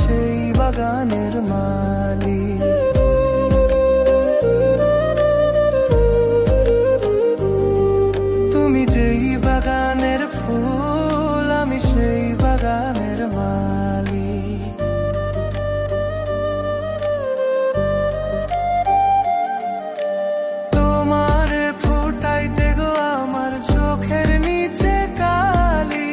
সেই বাগানের মালিক। তুমি যেই বাগানের ফুল, আমি সেই বাগানের মালিক। তোমারে ফুটাইতে গো আমার চোখের নিচে কালি।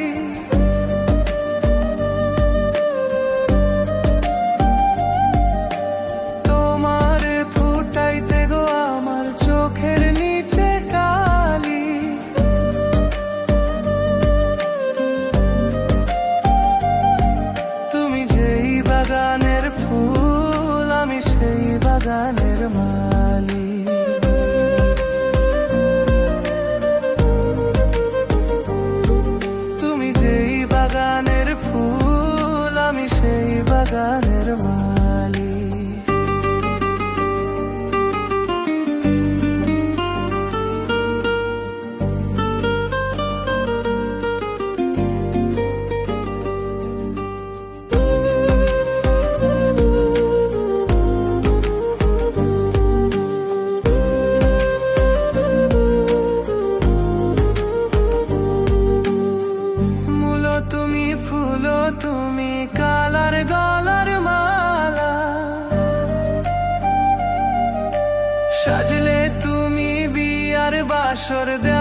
তোমারে ফুটাইতে গো আমার চোখের নিচে কালি। তুমি যেই বাগানের ফুল, আমি সেই বাগানের মালিক। তুমি যেই বাগানের ফুল, আমি সেই বাগানের মালিক। তুমি ফুলো, তুমি কালার গলার মালা, সাজলে তুমি বিয়ার বাসর দেওয়া।